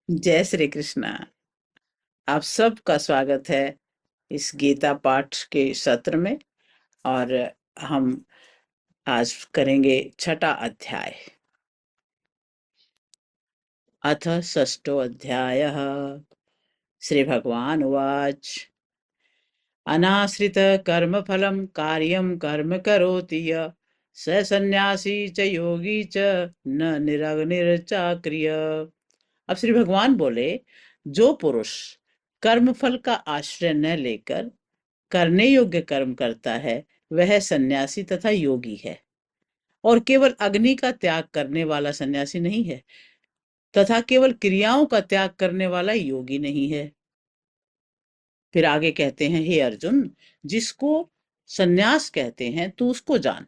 जय श्री कृष्णा। आप सबका स्वागत है इस गीता पाठ के सत्र में। और हम आज करेंगे छठा अध्याय। अथ षष्ठो अध्यायः। श्री भगवान उवाच। अनाश्रित कर्मफलं कार्यं कर्म करोति यः स सन्न्यासी च योगी च न निरग्निर्चाक्रिय। अब श्री भगवान बोले, जो पुरुष कर्मफल का आश्रय न लेकर करने योग्य कर्म करता है वह सन्यासी तथा योगी है, और केवल अग्नि का त्याग करने वाला सन्यासी नहीं है, तथा केवल क्रियाओं का त्याग करने वाला योगी नहीं है। फिर आगे कहते हैं, हे अर्जुन, जिसको सन्यास कहते हैं तू उसको जान,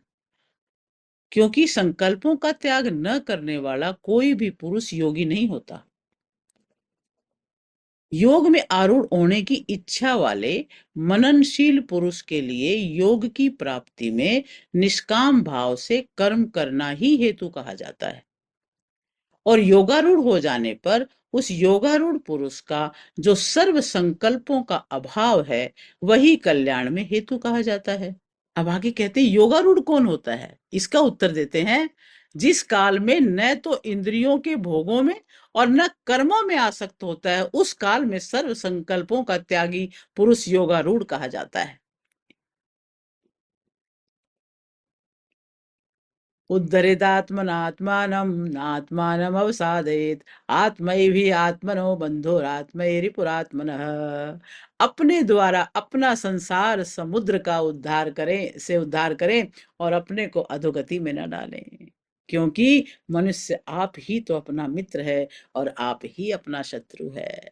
क्योंकि संकल्पों का त्याग न करने वाला कोई भी पुरुष योगी नहीं होता। योग में आरूढ़ होने की इच्छा वाले मननशील पुरुष के लिए योग की प्राप्ति में निष्काम भाव से कर्म करना ही हेतु कहा जाता है, और योगारूढ़ हो जाने पर उस योगारूढ़ पुरुष का जो सर्व संकल्पों का अभाव है वही कल्याण में हेतु कहा जाता है। अब आगे कहते हैं, योगारूढ़ कौन होता है? इसका उत्तर देते हैं, जिस काल में न तो इंद्रियों के भोगों में और न कर्मों में आसक्त होता है, उस काल में सर्व संकल्पों का त्यागी पुरुष योगारूढ़ कहा जाता है। उद्धरेदात्मनात्मानं नात्मानं अवसादयेत् आत्मैहि आत्मनो बन्धुरात्मैरिपुरात्मनः। अपने द्वारा अपना संसार समुद्र का उद्धार करें और अपने को अधोगति में न डालें, क्योंकि मनुष्य आप ही तो अपना मित्र है और आप ही अपना शत्रु है।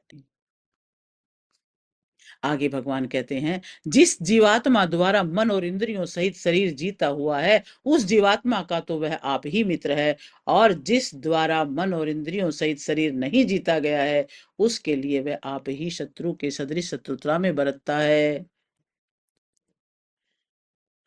आगे भगवान कहते हैं, जिस जीवात्मा द्वारा मन और इंद्रियों सहित शरीर जीता हुआ है उस जीवात्मा का तो वह आप ही मित्र है, और जिस द्वारा मन और इंद्रियों सहित शरीर नहीं जीता गया है उसके लिए वह आप ही शत्रु के सदृश शत्रुता में बरतता है।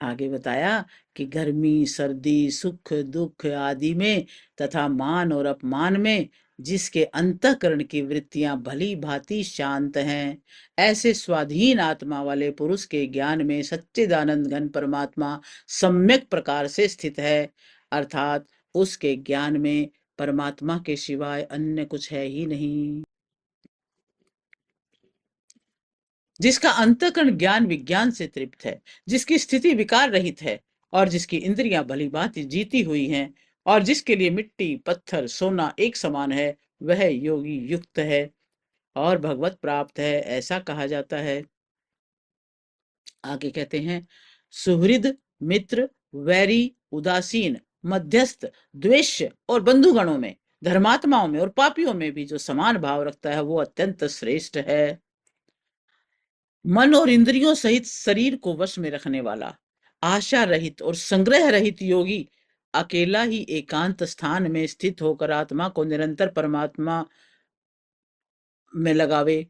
आगे बताया कि गर्मी सर्दी सुख दुख आदि में तथा मान और अपमान में जिसके अंतःकरण की वृत्तियां भली भांति शांत हैं, ऐसे स्वाधीन आत्मा वाले पुरुष के ज्ञान में सच्चिदानंद घन परमात्मा सम्यक प्रकार से स्थित है, अर्थात उसके ज्ञान में परमात्मा के सिवाय अन्य कुछ है ही नहीं। जिसका अंतःकरण ज्ञान विज्ञान से तृप्त है, जिसकी स्थिति विकार रहित है, और जिसकी इंद्रियां भली भांति जीती हुई हैं, और जिसके लिए मिट्टी पत्थर सोना एक समान है, वह योगी युक्त है और भगवत प्राप्त है, ऐसा कहा जाता है। आगे कहते हैं, सुहृद मित्र वैरी उदासीन मध्यस्थ द्वेष्य और बंधुगणों में धर्मात्माओं में और पापियों में भी जो समान भाव रखता है वो अत्यंत श्रेष्ठ है। मन और इंद्रियों सहित शरीर को वश में रखने वाला आशा रहित और संग्रह रहित योगी अकेला ही एकांत स्थान में स्थित होकर आत्मा को निरंतर परमात्मा में लगावे।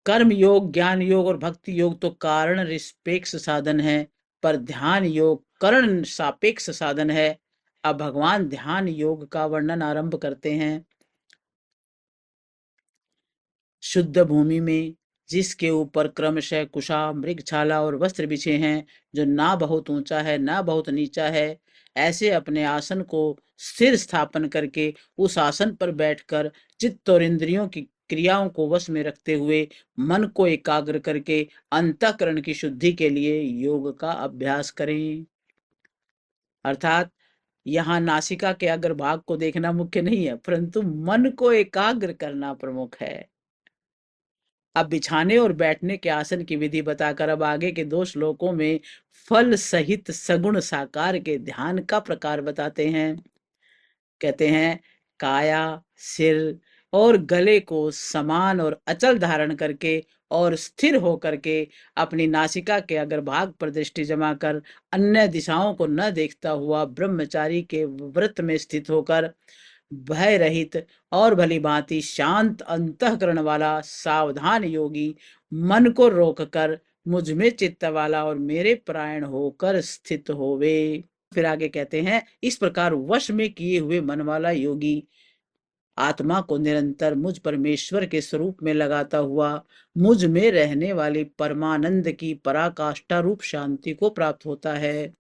कर्म योग ज्ञान योग और भक्ति योग तो कारण निरपेक्ष साधन है, पर ध्यान योग करण सापेक्ष साधन है। अब भगवान ध्यान योग का वर्णन आरंभ करते हैं। शुद्ध भूमि में जिसके ऊपर क्रमशः कुशा मृगछाला और वस्त्र बिछे हैं, जो ना बहुत ऊंचा है ना बहुत नीचा है, ऐसे अपने आसन को स्थिर स्थापन करके उस आसन पर बैठकर चित्त और इंद्रियों की क्रियाओं को वश में रखते हुए मन को एकाग्र करके अंतःकरण की शुद्धि के लिए योग का अभ्यास करें। अर्थात यहाँ नासिका के अग्रभाग को देखना मुख्य नहीं है, परंतु मन को एकाग्र करना प्रमुख है। अब बिछाने और बैठने के आसन की विधि बताकर अब आगे के 2 श्लोकों में फल सहित सगुण साकार के ध्यान का प्रकार बताते हैं। कहते हैं, काया सिर और गले को समान और अचल धारण करके और स्थिर होकर के अपनी नासिका के अग्रभाग पर दृष्टि जमाकर अन्य दिशाओं को न देखता हुआ ब्रह्मचारी के व्रत में स्थित होकर भय रहित और भली भांति शांत अंतःकरण वाला सावधान योगी मन को रोककर मुझ में चित्त वाला और मेरे परायण होकर स्थित होवे। फिर आगे कहते हैं, इस प्रकार वश में किए हुए मन वाला योगी आत्मा को निरंतर मुझ परमेश्वर के स्वरूप में लगाता हुआ मुझ में रहने वाली परमानंद की पराकाष्ठा रूप शांति को प्राप्त होता है।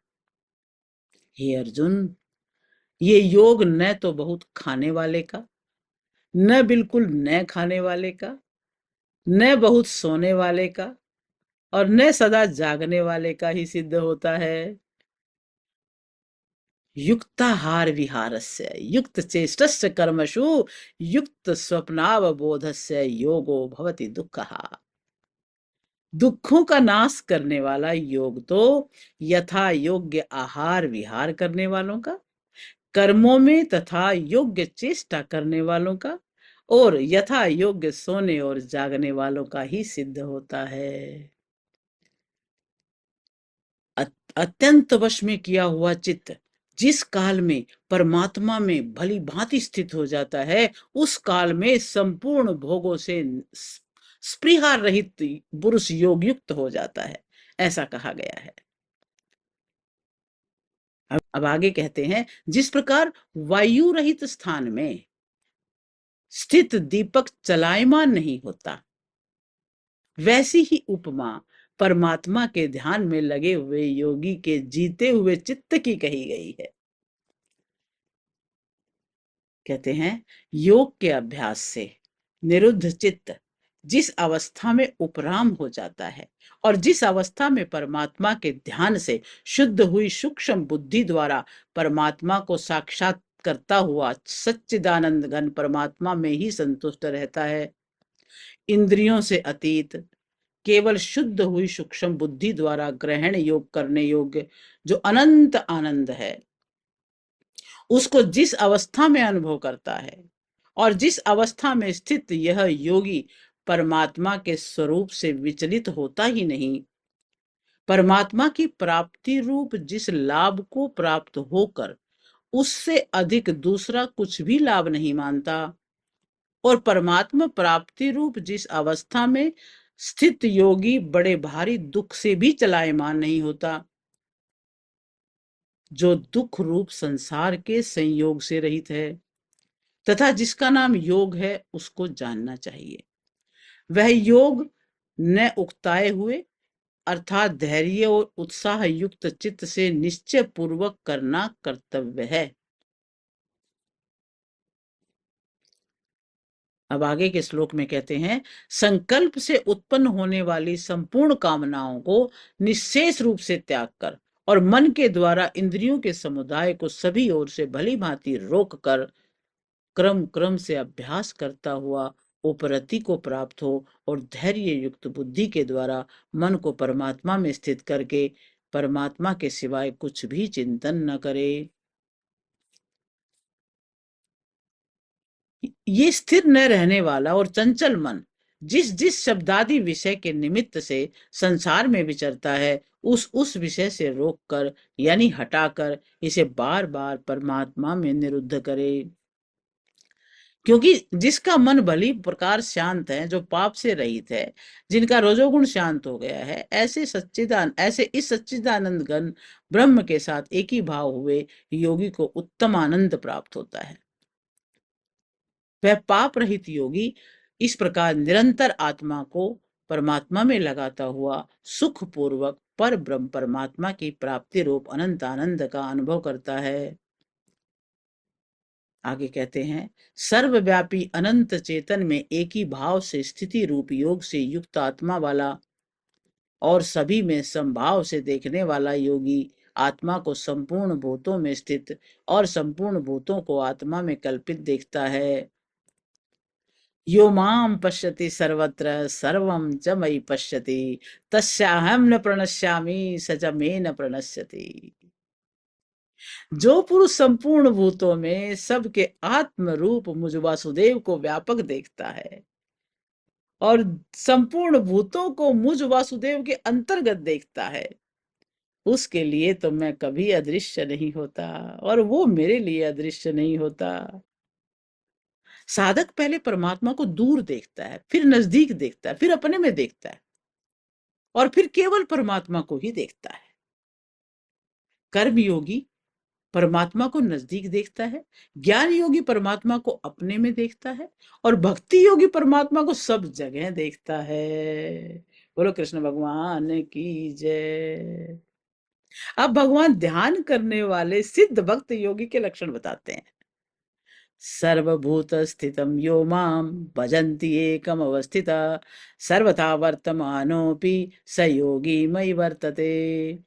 हे अर्जुन, ये योग न तो बहुत खाने वाले का, न बिल्कुल न खाने वाले का, न बहुत सोने वाले का और न सदा जागने वाले का ही सिद्ध होता है। युक्ताहार विहारस्य युक्त चेष्टस्य कर्मसु युक्त स्वप्नावबोधस्य योगो भवति दुःखः। दुखों का नाश करने वाला योग तो यथा योग्य आहार विहार करने वालों का, कर्मों में तथा योग्य चेष्टा करने वालों का और यथा योग्य सोने और जागने वालों का ही सिद्ध होता है। अत्यंत वश में किया हुआ चित्त जिस काल में परमात्मा में भली भांति स्थित हो जाता है, उस काल में संपूर्ण भोगों से स्पृहा रहित पुरुष योग युक्त हो जाता है, ऐसा कहा गया है। अब आगे कहते हैं, जिस प्रकार वायु रहित स्थान में स्थित दीपक चलायमान नहीं होता, वैसी ही उपमा परमात्मा के ध्यान में लगे हुए योगी के जीते हुए चित्त की कही गई है। कहते हैं, योग के अभ्यास से निरुद्ध चित्त जिस अवस्था में उपराम हो जाता है और जिस अवस्था में परमात्मा के ध्यान से शुद्ध हुई सूक्ष्म बुद्धि द्वारा परमात्मा को साक्षात करता हुआ सच्चिदानंद घन परमात्मा में ही संतुष्ट रहता है, इंद्रियों से अतीत केवल शुद्ध हुई सूक्ष्म बुद्धि द्वारा ग्रहण योग करने योग्य जो अनंत आनंद है, उसको जिस अवस्था में अनुभव करता है और जिस अवस्था में स्थित यह योगी परमात्मा के स्वरूप से विचलित होता ही नहीं, परमात्मा की प्राप्ति रूप जिस लाभ को प्राप्त होकर उससे अधिक दूसरा कुछ भी लाभ नहीं मानता और परमात्मा प्राप्ति रूप जिस अवस्था में स्थित योगी बड़े भारी दुख से भी चलायमान नहीं होता, जो दुख रूप संसार के संयोग से रहित है तथा जिसका नाम योग है, उसको जानना चाहिए। वह योग न उकताए हुए अर्थात धैर्य और उत्साह युक्त चित्त से निश्चय पूर्वक करना कर्तव्य है। अब आगे के श्लोक में कहते हैं, संकल्प से उत्पन्न होने वाली संपूर्ण कामनाओं को निश्शेष रूप से त्याग कर और मन के द्वारा इंद्रियों के समुदाय को सभी ओर से भली भांति रोक कर क्रम क्रम से अभ्यास करता हुआ उपरति को प्राप्त हो और धैर्य युक्त बुद्धि के द्वारा मन को परमात्मा में स्थित करके परमात्मा के सिवाय कुछ भी चिंतन न करे। ये स्थिर न रहने वाला और चंचल मन जिस जिस शब्दादि विषय के निमित्त से संसार में विचरता है, उस विषय से रोक कर यानी हटाकर इसे बार बार परमात्मा में निरुद्ध करे। क्योंकि जिसका मन भली प्रकार शांत है, जो पाप से रहित है, जिनका रजोगुण शांत हो गया है, ऐसे इस सच्चिदानंद घन ब्रह्म के साथ एक ही भाव हुए योगी को उत्तम आनंद प्राप्त होता है। वह पाप रहित योगी इस प्रकार निरंतर आत्मा को परमात्मा में लगाता हुआ सुख पूर्वक पर ब्रह्म परमात्मा की प्राप्ति रूप अनंत आनंद का अनुभव करता है। आगे कहते हैं, सर्वव्यापी अनंत चेतन में एक ही भाव से स्थिति रूप योग से युक्त आत्मा वाला और सभी में संभाव से देखने वाला योगी आत्मा को संपूर्ण भूतों में स्थित और संपूर्ण भूतों को आत्मा में कल्पित देखता है। यो माम पश्यति सर्वत्र सर्वं च मयि पश्यति तस्याहं न प्रणश्यामि स च मे न प्रणश्यति। जो पुरुष संपूर्ण भूतों में सबके आत्म रूप मुझ वासुदेव को व्यापक देखता है और संपूर्ण भूतों को मुझ वासुदेव के अंतर्गत देखता है, उसके लिए तो मैं कभी अदृश्य नहीं होता और वो मेरे लिए अदृश्य नहीं होता। साधक पहले परमात्मा को दूर देखता है, फिर नजदीक देखता है, फिर अपने में देखता है और फिर केवल परमात्मा को ही देखता है। कर्मयोगी परमात्मा को नजदीक देखता है, ज्ञान योगी परमात्मा को अपने में देखता है, और भक्ति योगी परमात्मा को सब जगह देखता है। बोलो कृष्ण भगवान की जय। अब भगवान ध्यान करने वाले सिद्ध भक्त योगी के लक्षण बताते हैं। सर्वभूत स्थितम यो माम भजन्ति एकम अवस्थिता सर्वथा वर्तमानोपि स योगी मयि वर्तते।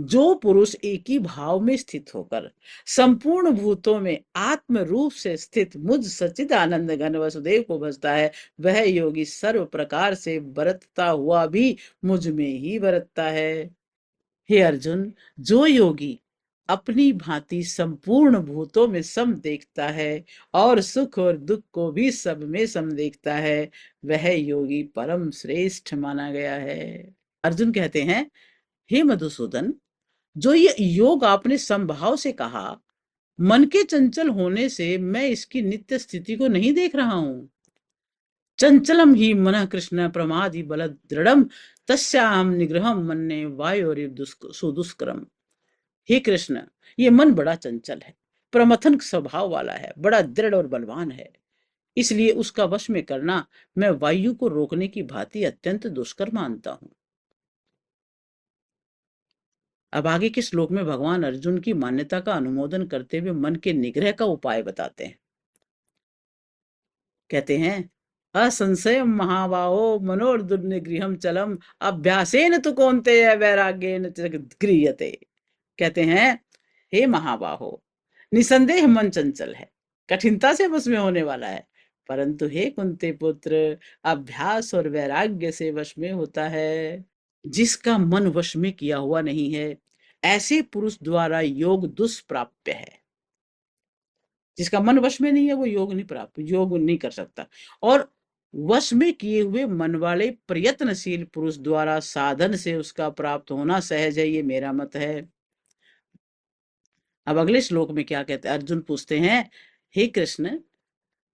जो पुरुष एक ही भाव में स्थित होकर संपूर्ण भूतों में आत्म रूप से स्थित मुझ सच्चिद आनंद घन वसुदेव को भजता है, वह योगी सर्व प्रकार से बरतता हुआ भी मुझ में ही बरतता है। हे अर्जुन, जो योगी अपनी भांति संपूर्ण भूतों में सम देखता है और सुख और दुख को भी सब में सम देखता है, वह योगी परम श्रेष्ठ माना गया है। अर्जुन कहते हैं, हे मधुसूदन, जो ये योग आपने समभाव से कहा, मन के चंचल होने से मैं इसकी नित्य स्थिति को नहीं देख रहा हूं। चंचलम ही मनः कृष्ण प्रमादि बल दृढ़म तस्याहम निग्रहम मन्ये वायोरिव सुदुष्करम। हे कृष्ण, ये मन बड़ा चंचल है, प्रमथन स्वभाव वाला है, बड़ा दृढ़ और बलवान है, इसलिए उसका वश में करना मैं वायु को रोकने की भांति अत्यंत दुष्कर मानता हूं। अब आगे के श्लोक में भगवान अर्जुन की मान्यता का अनुमोदन करते हुए मन के निग्रह का उपाय बताते हैं। कहते हैं, असंशयम महाबाहो मनोर्दुर्निगृहम चलम अभ्यासेन तु कौन्तेय वैराग्येन च गृह्यते। कहते हैं, हे महाबाहो, निसंदेह मन चंचल है, कठिनता से वश में होने वाला है, परंतु हे कुंती पुत्र, अभ्यास और वैराग्य से वश में होता है। जिसका मन वश में किया हुआ नहीं है, ऐसे पुरुष द्वारा योग दुष्प्राप्य है। जिसका मन वश में नहीं है, वो योग नहीं कर सकता। और वश में किए हुए मन वाले प्रयत्नशील पुरुष द्वारा साधन से उसका प्राप्त होना सहज है, ये मेरा मत है। अब अगले श्लोक में क्या कहते हैं? अर्जुन पूछते हैं, हे कृष्ण,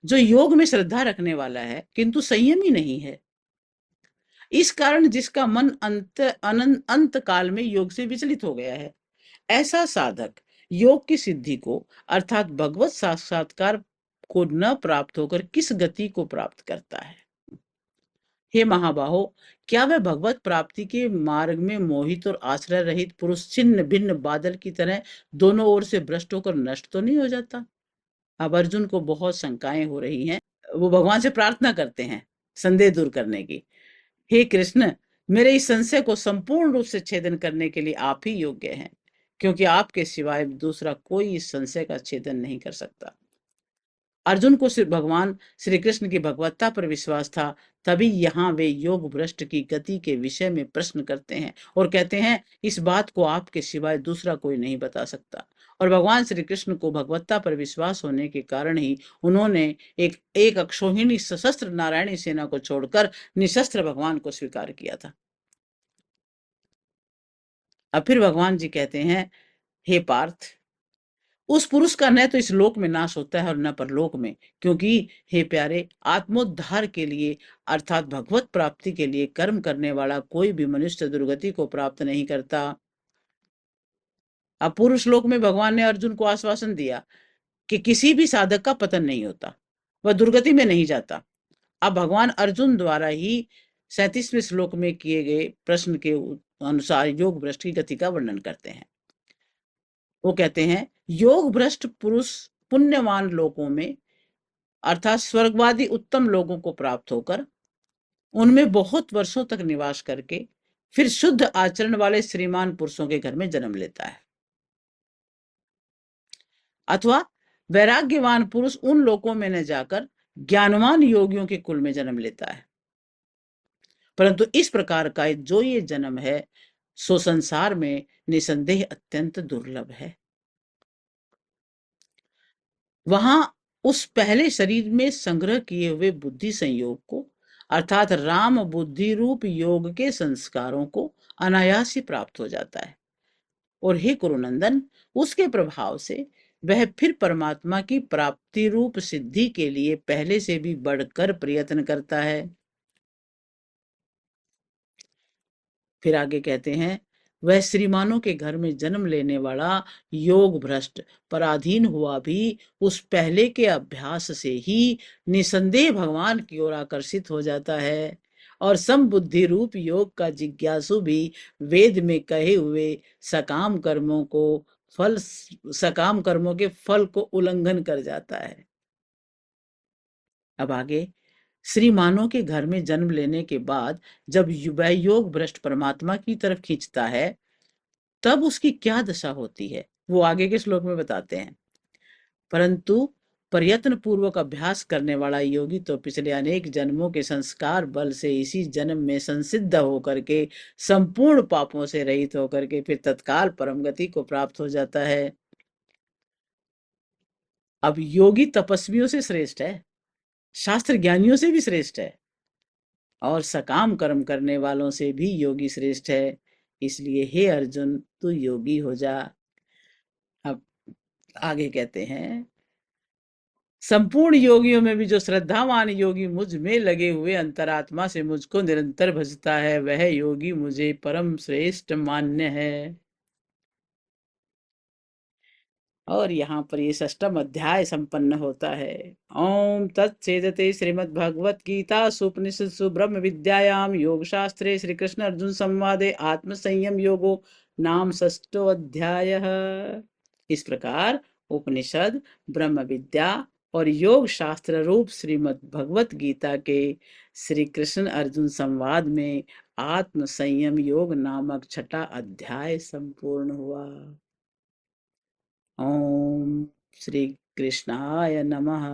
जो योग में श्रद्धा रखने वाला है किंतु संयमी नहीं है, इस कारण जिसका मन अंत काल में योग से विचलित हो गया है, ऐसा साधक योग की सिद्धि को अर्थात भगवत साक्षात्कार को न प्राप्त होकर किस गति को प्राप्त करता है? हे महाबाहो, क्या वह भगवत प्राप्ति के मार्ग में मोहित और आश्रय रहित पुरुष छिन्न भिन्न बादल की तरह दोनों ओर से भ्रष्ट होकर नष्ट तो नहीं हो जाता? अब अर्जुन को बहुत शंकाएं हो रही हैं। वो भगवान से प्रार्थना करते हैं संदेह दूर करने की। हे कृष्ण, मेरे इस संशय को संपूर्ण रूप से छेदन करने के लिए आप ही योग्य हैं, क्योंकि आपके सिवाय दूसरा कोई इस संशय का छेदन नहीं कर सकता। अर्जुन को सिर्फ भगवान श्री कृष्ण की भगवत्ता पर विश्वास था, तभी यहाँ वे योग भ्रष्ट की गति के विषय में प्रश्न करते हैं और कहते हैं, इस बात को आपके सिवाय दूसरा कोई नहीं बता सकता। और भगवान श्री कृष्ण को भगवत्ता पर विश्वास होने के कारण ही उन्होंने एक अक्षौहिणी सशस्त्र नारायणी सेना को छोड़कर निशस्त्र भगवान को स्वीकार किया था। अब फिर भगवान जी कहते हैं, हे पार्थ, उस पुरुष का न तो इस लोक में नाश होता है और न परलोक में, क्योंकि हे प्यारे, आत्मोद्धार के लिए अर्थात भगवत प्राप्ति के लिए कर्म करने वाला कोई भी मनुष्य दुर्गति को प्राप्त नहीं करता। अब पुरुष लोक में भगवान ने अर्जुन को आश्वासन दिया कि किसी भी साधक का पतन नहीं होता, वह दुर्गति में नहीं जाता। अब भगवान अर्जुन द्वारा ही 37वें श्लोक में किए गए प्रश्न के अनुसार योग भ्रष्ट की गति का वर्णन करते हैं। वो कहते हैं, योग भ्रष्ट पुरुष पुण्यवान लोकों में अर्थात स्वर्गवादी उत्तम लोगों को प्राप्त होकर उनमें बहुत वर्षों तक निवास करके फिर शुद्ध आचरण वाले श्रीमान पुरुषों के घर में जन्म लेता है। अथवा वैराग्यवान पुरुष उन लोकों में न जाकर ज्ञानवान योगियों के कुल में जन्म लेता है। परंतु इस प्रकार का जो ये जन्म है, सो संसार में निसंदेह अत्यंत दुर्लभ है। वहां उस पहले शरीर में संग्रह किए हुए बुद्धि संयोग को अर्थात राम बुद्धि रूप योग के संस्कारों को अनायास ही प्राप्त हो जाता है। और हे कुरुनंदन, उसके प्रभाव से वह फिर परमात्मा की प्राप्ति रूप सिद्धि के लिए पहले से भी बढ़कर प्रयत्न करता है। फिर आगे कहते हैं, वह श्रीमानों के घर में जन्म लेने वाला योग भ्रष्ट पराधीन हुआ भी उस पहले के अभ्यास से ही निसंदेह भगवान की ओर आकर्षित हो जाता है, और समबुद्धि रूप योग का जिज्ञासु भी वेद में कहे हुए सकाम कर्मों को फल सकाम कर्मों के फल को उल्लंघन कर जाता है। अब आगे, श्रीमानों के घर में जन्म लेने के बाद जब वह योग भ्रष्ट परमात्मा की तरफ खींचता है, तब उसकी क्या दशा होती है, वो आगे के श्लोक में बताते हैं। परंतु प्रयत्न पूर्वक अभ्यास करने वाला योगी तो पिछले अनेक जन्मों के संस्कार बल से इसी जन्म में संसिद्ध होकर के संपूर्ण पापों से रहित होकर के फिर तत्काल परम गति को प्राप्त हो जाता है। अब योगी तपस्वियों से श्रेष्ठ है, शास्त्र ज्ञानियों से भी श्रेष्ठ है, और सकाम कर्म करने वालों से भी योगी श्रेष्ठ है। इसलिए हे अर्जुन, तू योगी हो जा। अब आगे कहते हैं, संपूर्ण योगियों में भी जो श्रद्धावान योगी मुझ में लगे हुए अंतरात्मा से मुझको निरंतर भजता है, वह योगी मुझे परम श्रेष्ठ मान्य है। और यहाँ पर ये 6वां अध्याय संपन्न होता है। ओम तत्सेदते श्रीमद्भगवत गीता उपनिषत्सु ब्रह्म विद्यायाम योग शास्त्रे श्री कृष्ण अर्जुन संवादे आत्म संयम योगो नाम 6वां अध्याय। इस प्रकार उपनिषद, ब्रह्म विद्या और योग शास्त्र रूप श्रीमद् भगवत गीता के श्री कृष्ण अर्जुन संवाद में आत्म संयम योग नामक 6वां अध्याय संपूर्ण हुआ। ओम श्री कृष्णाय नमः।